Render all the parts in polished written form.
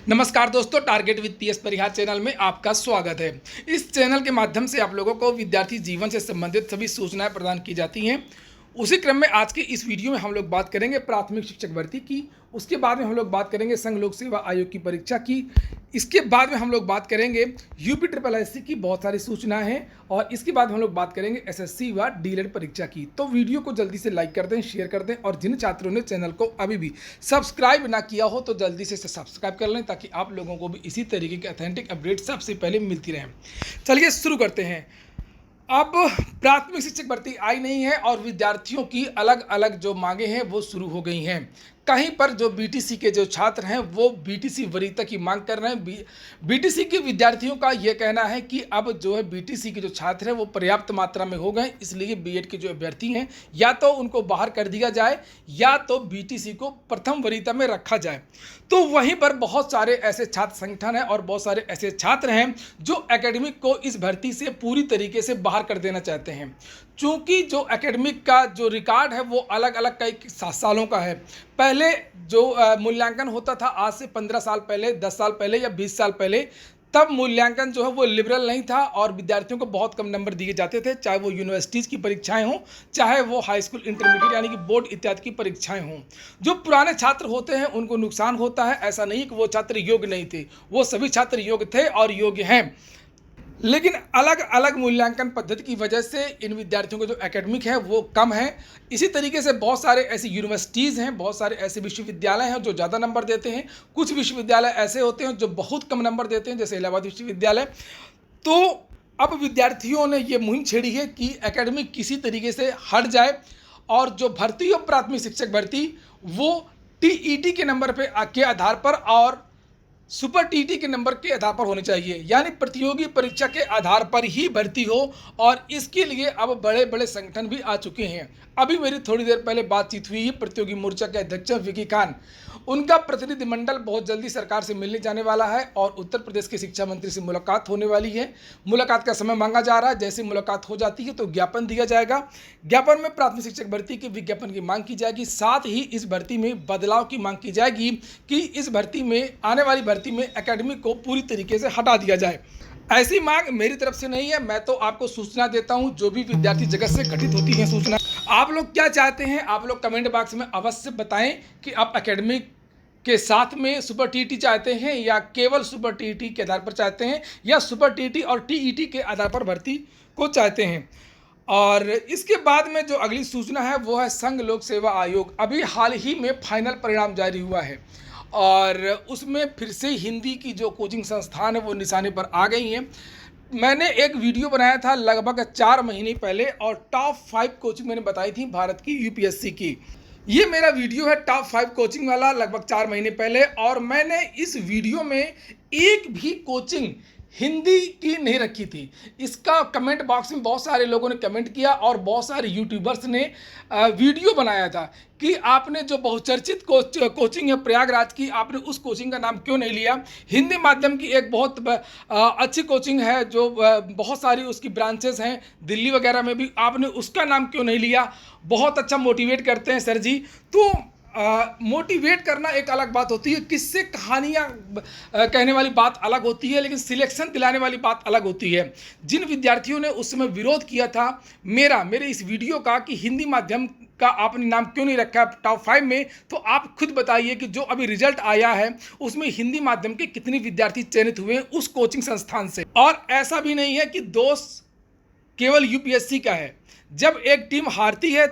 नमस्कार दोस्तों, target with PS Parihar channel में आपका स्वागत है। इस चैनल के माध्यम से आप लोगों को विद्यार्थी जीवन से संबंधित सभी सूचनाएं प्रदान की जाती हैं। उसी क्रम में आज के इस वीडियो में हम लोग बात करेंगे प्राथमिक शिक्षक भर्ती की। उसके बाद में हम लोग बात करेंगे संघ लोक सेवा आयोग की परीक्षा की। इसके बाद में हम लोग बात करेंगे यूपी ट्रिपल एससी की बहुत सारी सूचनाएं हैं। और इसके बाद हम लोग बात करेंगे एसएससी व डीएलएड परीक्षा की। तो वीडियो को जल्दी से लाइक कर दें, शेयर कर दें, और जिन छात्रों ने चैनल को अभी भी सब्सक्राइब ना किया हो तो जल्दी से सब्सक्राइब कर लें, ताकि आप लोगों को भी इसी तरीके के ऑथेंटिक अपडेट सबसे पहले मिलती रहें। चलिए शुरू करते हैं। अब प्राथमिक शिक्षक भर्ती आई नहीं है और विद्यार्थियों की अलग अलग जो मांगे हैं वो शुरू हो गई हैं। कहीं पर जो बीटीसी के जो छात्र हैं वो बीटीसी वरीयता की मांग कर रहे हैं। बीटीसी के विद्यार्थियों का ये कहना है कि अब जो है बीटीसी के जो छात्र हैं वो पर्याप्त मात्रा में हो गए, इसलिए बीएड के जो अभ्यर्थी हैं या तो उनको बाहर कर दिया जाए या तो बीटीसी को प्रथम वरीयता में रखा जाए। तो वहीं पर बहुत सारे ऐसे छात्र संगठन हैं और बहुत सारे ऐसे छात्र हैं जो एकेडमिक को इस भर्ती से पूरी तरीके से बाहर कर देना चाहते हैं। चूँकि जो एकेडमिक का जो रिकॉर्ड है वो अलग अलग कई सालों का है। पहले जो मूल्यांकन होता था आज से 15 साल पहले, 10 साल पहले या 20 साल पहले, तब मूल्यांकन जो है वो लिबरल नहीं था और विद्यार्थियों को बहुत कम नंबर दिए जाते थे, चाहे वो यूनिवर्सिटीज़ की परीक्षाएं हों, चाहे वो हाई स्कूल इंटरमीडिएट यानी कि बोर्ड इत्यादि की परीक्षाएं हों। जो पुराने छात्र होते हैं उनको नुकसान होता है। ऐसा नहीं कि वो छात्र योग्य नहीं थे, वो सभी छात्र योग्य थे और योग्य हैं, लेकिन अलग अलग मूल्यांकन पद्धति की वजह से इन विद्यार्थियों को जो एकेडमिक है वो कम है। इसी तरीके से बहुत सारे ऐसी यूनिवर्सिटीज़ हैं, बहुत सारे ऐसे विश्वविद्यालय हैं जो ज़्यादा नंबर देते हैं। कुछ विश्वविद्यालय ऐसे होते हैं जो बहुत कम नंबर देते हैं, जैसे इलाहाबाद विश्वविद्यालय। तो अब विद्यार्थियों ने ये मुहिम छेड़ी है कि एकेडमिक किसी तरीके से हट जाए और जो भर्ती हो प्राथमिक शिक्षक भर्ती वो टीईटी के नंबर के आधार पर और सुपर टीटी के नंबर के आधार पर होनी चाहिए, यानी प्रतियोगी परीक्षा के आधार पर ही भर्ती हो। और इसके लिए अब बड़े बड़े संगठन भी आ चुके हैं। अभी मेरी थोड़ी देर पहले बातचीत हुई है प्रतियोगी मोर्चा के अध्यक्ष विकी खान, उनका प्रतिनिधिमंडल बहुत जल्दी सरकार से मिलने जाने वाला है और उत्तर प्रदेश के शिक्षा मंत्री से मुलाकात होने वाली है। मुलाकात का समय मांगा जा रहा है, जैसे मुलाकात हो जाती है तो ज्ञापन दिया जाएगा। ज्ञापन में प्राथमिक शिक्षक भर्ती के विज्ञापन की मांग की जाएगी, साथ ही इस भर्ती में बदलाव की मांग की जाएगी कि इस भर्ती में, आने वाली भर्ती में एकेडमिक को पूरी तरीके से हटा दिया जाए। ऐसी मांग मेरी तरफ से नहीं है, मैं तो आपको सूचना देता हूं जो भी विद्यार्थी जगत से घटित होती है सूचना। आप लोग क्या चाहते हैं, आप लोग कमेंट बॉक्स में अवश्य बताएं कि आप एकेडमिक के साथ में सुपर टीटी चाहते हैं या केवल सुपर टीटी के आधार पर चाहते हैं या सुपर टीटी और टीईटी के आधार पर भर्ती को चाहते हैं। और इसके बाद में जो अगली सूचना है वो है संघ लोक सेवा आयोग। अभी हाल ही में फाइनल परिणाम जारी हुआ है और उसमें फिर से हिंदी की जो कोचिंग संस्थान है वो निशाने पर आ गई हैं। मैंने एक वीडियो बनाया था लगभग 4 महीने पहले और टॉप 5 कोचिंग मैंने बताई थी भारत की यूपीएससी की। ये मेरा वीडियो है टॉप 5 कोचिंग वाला, लगभग 4 महीने पहले। और मैंने इस वीडियो में एक भी कोचिंग हिंदी की नहीं रखी थी। इसका कमेंट बॉक्स में बहुत सारे लोगों ने कमेंट किया और बहुत सारे यूट्यूबर्स ने वीडियो बनाया था कि आपने जो बहुचर्चित कोचिंग है प्रयागराज की, आपने उस कोचिंग का नाम क्यों नहीं लिया। हिंदी माध्यम की एक बहुत अच्छी कोचिंग है जो बहुत सारी उसकी ब्रांचेस हैं, दिल्ली वगैरह में भी, आपने उसका नाम क्यों नहीं लिया। बहुत अच्छा मोटिवेट करते हैं सर जी। तो मोटिवेट करना एक अलग बात होती है, किससे कहानियाँ कहने वाली बात अलग होती है, लेकिन सिलेक्शन दिलाने वाली बात अलग होती है। जिन विद्यार्थियों ने उस समय विरोध किया था मेरे इस वीडियो का कि हिंदी माध्यम का आपने नाम क्यों नहीं रखा टॉप 5 में, तो आप खुद बताइए कि जो अभी रिजल्ट आया है उसमें हिंदी माध्यम के कितने विद्यार्थी चयनित हुए हैं उस कोचिंग संस्थान से। और ऐसा भी नहीं है कि दोष केवल यूपीएससी का है। जब एक टीम हारती है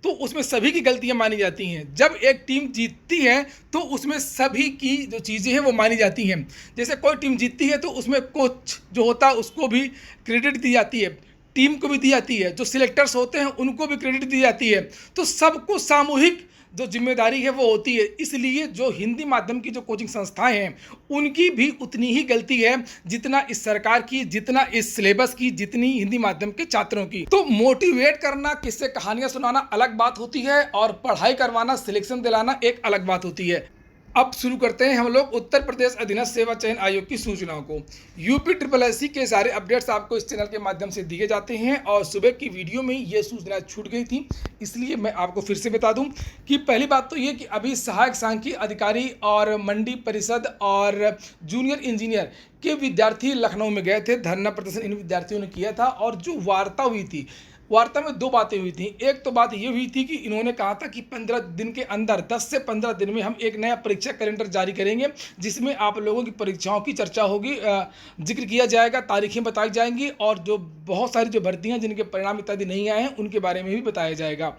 तो उसमें सभी की गलतियां मानी जाती हैं, जब एक टीम जीतती है तो उसमें सभी की जो चीज़ें हैं वो मानी जाती हैं। जैसे कोई टीम जीतती है तो उसमें कोच जो होता है उसको भी क्रेडिट दी जाती है, टीम को भी दी जाती है, जो सिलेक्टर्स होते हैं उनको भी क्रेडिट दी जाती है। तो सबको सामूहिक जो जिम्मेदारी है वो होती है। इसलिए जो हिंदी माध्यम की जो कोचिंग संस्थाएं हैं उनकी भी उतनी ही गलती है जितना इस सरकार की, जितना इस सिलेबस की, जितनी हिंदी माध्यम के छात्रों की। तो मोटिवेट करना, किससे कहानियां सुनाना अलग बात होती है और पढ़ाई करवाना, सिलेक्शन दिलाना एक अलग बात होती है। अब शुरू करते हैं हम लोग उत्तर प्रदेश अधीनस्थ सेवा चयन आयोग की सूचनाओं को। यूपी ट्रिपल एस सी के सारे अपडेट्स आपको इस चैनल के माध्यम से दिए जाते हैं और सुबह की वीडियो में ये सूचना छूट गई थी, इसलिए मैं आपको फिर से बता दूं कि पहली बात तो ये कि अभी सहायक सांख्यिकी अधिकारी और मंडी परिषद और जूनियर इंजीनियर के विद्यार्थी लखनऊ में गए थे। धरना प्रदर्शन इन विद्यार्थियों ने किया था और जो वार्ता हुई थी, वार्ता में दो बातें हुई थी। एक तो बात ये हुई थी कि इन्होंने कहा था कि 15 दिन के अंदर 10 से 15 दिन में हम एक नया परीक्षा कैलेंडर जारी करेंगे, जिसमें आप लोगों की परीक्षाओं की चर्चा होगी, जिक्र किया जाएगा, तारीखें बताई जाएंगी और जो बहुत सारी जो भर्तियां जिनके परिणाम इत्यादि नहीं आए हैं उनके बारे में भी बताया जाएगा।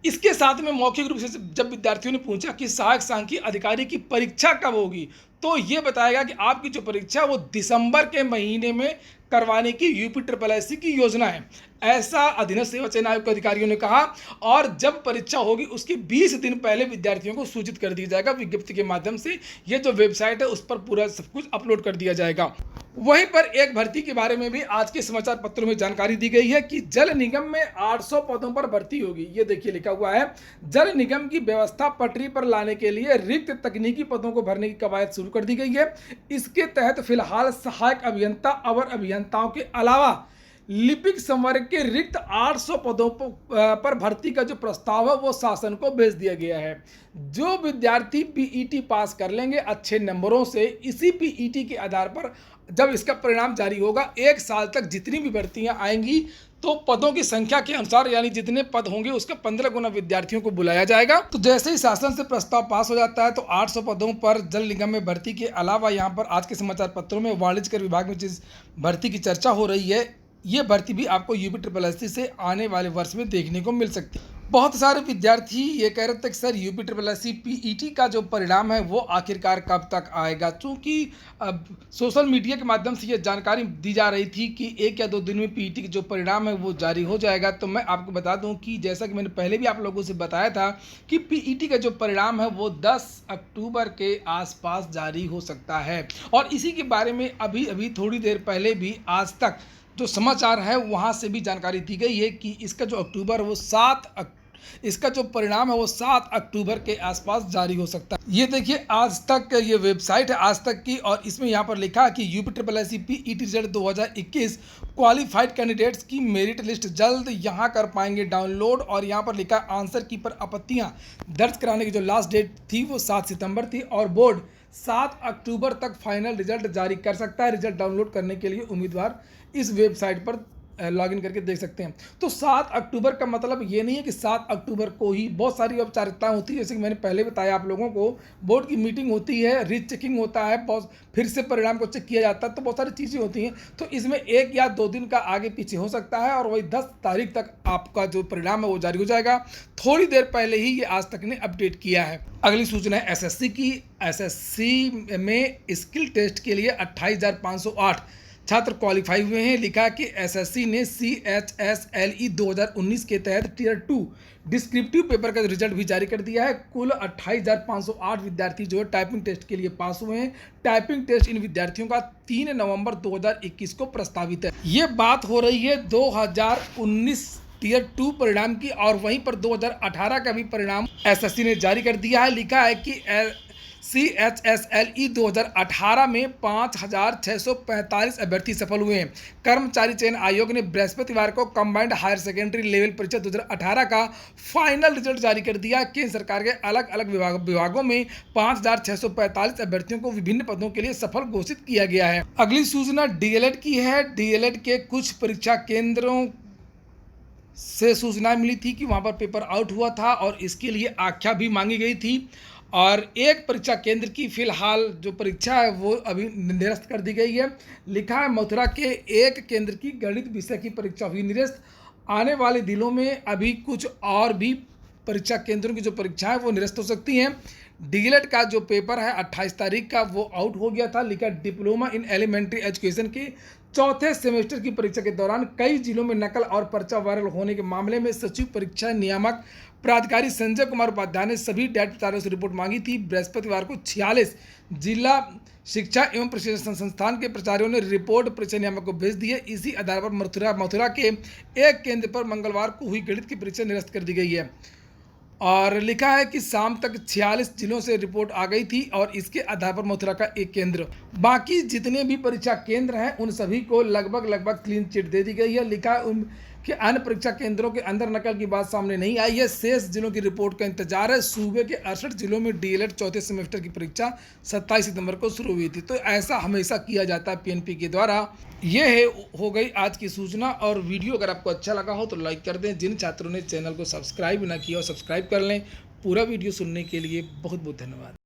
इसके साथ में मौखिक रूप से जब विद्यार्थियों ने पूछा कि सहायक सांख्यिकी अधिकारी की परीक्षा कब होगी, तो ये बताएगा कि आपकी जो परीक्षा वो दिसंबर के महीने में करवाने की यूपी ट्रिपल एस सी की योजना है, ऐसा अधीनस्थ सेवा चयन आयोग के अधिकारियों ने कहा। और जब परीक्षा होगी उसके 20 दिन पहले विद्यार्थियों को सूचित कर दिया जाएगा विज्ञप्ति के माध्यम से। ये जो वेबसाइट है उस पर पूरा सब कुछ अपलोड कर दिया जाएगा। वहीं पर एक भर्ती के बारे में भी आज के समाचार पत्रों में जानकारी दी गई है कि जल निगम में 800 पदों पर भर्ती होगी। ये देखिए लिखा हुआ है, जल निगम की व्यवस्था पटरी पर लाने के लिए रिक्त तकनीकी पदों को भरने की कवायद शुरू कर दी गई है। इसके तहत फिलहाल सहायक अभियंता, अवर अभियंताओं के अलावा लिपिक संवर्ग के रिक्त 800 पदों पर भर्ती का जो प्रस्ताव है वो शासन को भेज दिया गया है। जो विद्यार्थी पीईटी पास कर लेंगे अच्छे नंबरों से, इसी पीईटी के आधार पर जब इसका परिणाम जारी होगा, 1 साल तक जितनी भी भर्तियां आएंगी तो पदों की संख्या के अनुसार, यानी जितने पद होंगे उसका 15 गुना विद्यार्थियों को बुलाया जाएगा। तो जैसे ही शासन से प्रस्ताव पास हो जाता है तो 800 पदों पर जल निगम में भर्ती के अलावा यहाँ पर आज के समाचार पत्रों में वाणिज्य कर विभाग में जिस भर्ती की चर्चा हो रही है, ये भर्ती भी आपको यूपी ट्रिपल एस सी से आने वाले वर्ष में देखने को मिल सकती है। बहुत सारे विद्यार्थी ये कह रहे थे कि sir UP triple S C PET का जो परिणाम है वो आखिरकार कब तक आएगा, क्योंकि अब सोशल मीडिया के माध्यम से ये जानकारी दी जा रही थी कि 1 या 2 दिन में पीईटी का जो परिणाम है वो जारी हो जाएगा। तो मैं आपको बता दूं कि जैसा कि मैंने पहले भी आप लोगों से बताया था कि पीईटी का जो परिणाम है वो 10 अक्टूबर के आसपास जारी हो सकता है। और इसी के बारे में अभी थोड़ी देर पहले भी आज तक जो समाचार है वहाँ से भी जानकारी दी गई है कि इसका जो इसका जो परिणाम है वो 7 अक्टूबर के आसपास जारी हो सकता है। ये देखिए आज तक ये वेबसाइट है आज तक की, और इसमें यहाँ पर लिखा है कि UP triple S C PET result 2021 qualified candidates की मेरिट लिस्ट जल्द यहाँ कर पाएंगे डाउनलोड। और यहाँ पर लिखा आंसर की पर आपत्तियाँ दर्ज कराने की जो लास्ट डेट थी वो 7 सितंबर थी और बोर्ड 7 अक्टूबर तक फाइनल रिजल्ट जारी कर सकता है। रिजल्ट डाउनलोड करने के लिए उम्मीदवार इस वेबसाइट पर लॉगिन करके देख सकते हैं। तो 7 अक्टूबर का मतलब ये नहीं है कि 7 अक्टूबर को ही, बहुत सारी औपचारिकताएं होती है, जैसे कि मैंने पहले बताया आप लोगों को, बोर्ड की मीटिंग होती है, रीचेकिंग होता है, बहुत फिर से परिणाम को चेक किया जाता है, तो बहुत सारी चीज़ें होती हैं। तो इसमें 1 या 2 दिन का आगे पीछे हो सकता है और वही 10 तारीख तक आपका जो परिणाम है वो जारी हो जाएगा। थोड़ी देर पहले ही ये आज तक ने अपडेट किया है। अगली सूचना है एसएससी की। एसएससी में स्किल टेस्ट के लिए 28,508 छात्र क्वालिफाई हुए हैं। लिखा कि एसएससी ने CHSLE 2019 के तहत टियर 2 डिस्क्रिप्टिव पेपर का रिजल्ट भी जारी कर दिया है। कुल 28,508 विद्यार्थी जो है टाइपिंग टेस्ट के लिए पास हुए हैं। टाइपिंग टेस्ट इन विद्यार्थियों का 3 नवंबर 2021 को प्रस्तावित है। ये बात हो रही है 2019 टियर 2 परिणाम की, और वहीं पर 2018 का भी परिणाम एसएससी ने जारी कर दिया है। लिखा है कि CHSLE 2018 में 5,645 अभ्यर्थी सफल हुए हैं। कर्मचारी चयन आयोग ने बृहस्पतिवार को कंबाइंड हायर सेकेंडरी लेवल परीक्षा 2018 का फाइनल रिजल्ट जारी कर दिया। केंद्र सरकार के अलग अलग विभागों में 5,645 अभ्यर्थियों को विभिन्न पदों के लिए सफल घोषित किया गया है। अगली सूचना डीएलएड की है। डीएलएड के कुछ परीक्षा केंद्रों से सूचना मिली थी कि वहाँ पर पेपर आउट हुआ था और इसके लिए आख्या भी मांगी गई थी। और एक परीक्षा केंद्र की फिलहाल जो परीक्षा है वो अभी निरस्त कर दी गई है। लिखा है मथुरा के एक केंद्र की गणित विषय की परीक्षा हुई निरस्त। आने वाले दिनों में अभी कुछ और भी परीक्षा केंद्रों की जो परीक्षा है वो निरस्त हो सकती हैं। डीएलएड का जो पेपर है 28 तारीख का वो आउट हो गया था। लिखा डिप्लोमा इन एलिमेंट्री एजुकेशन के चौथे सेमेस्टर की परीक्षा के दौरान कई जिलों में नकल और पर्चा वायरल होने के मामले में सचिव परीक्षा नियामक प्राधिकारी संजय कुमार उपाध्याय ने सभी डायट प्रचारकों से रिपोर्ट मांगी थी। बृहस्पतिवार को 46 जिला शिक्षा एवं प्रशिक्षण संस्थान के प्राचार्यों ने रिपोर्ट परीक्षा नियामक को भेज दी है। इसी आधार पर मथुरा के एक केंद्र पर मंगलवार को हुई गणित की परीक्षा निरस्त कर दी गई है। और लिखा है कि शाम तक 46 जिलों से रिपोर्ट आ गई थी और इसके आधार पर मथुरा का एक केंद्र, बाकी जितने भी परीक्षा केंद्र हैं उन सभी को लगभग क्लीन चिट दे दी गई है। लिखा है कि अन्य परीक्षा केंद्रों के अंदर नकल की बात सामने नहीं आई है। शेष जिलों की रिपोर्ट का इंतजार है। सूबे के 68 जिलों में डीएलएड चौथे सेमेस्टर की परीक्षा 27 सितंबर को शुरू हुई थी। तो ऐसा हमेशा किया जाता है पीएनपी के द्वारा। ये है हो गई आज की सूचना। और वीडियो अगर आपको अच्छा लगा हो तो लाइक कर दें। जिन छात्रों ने चैनल को सब्सक्राइब ना किया हो सब्सक्राइब कर लें। पूरा वीडियो सुनने के लिए बहुत बहुत धन्यवाद।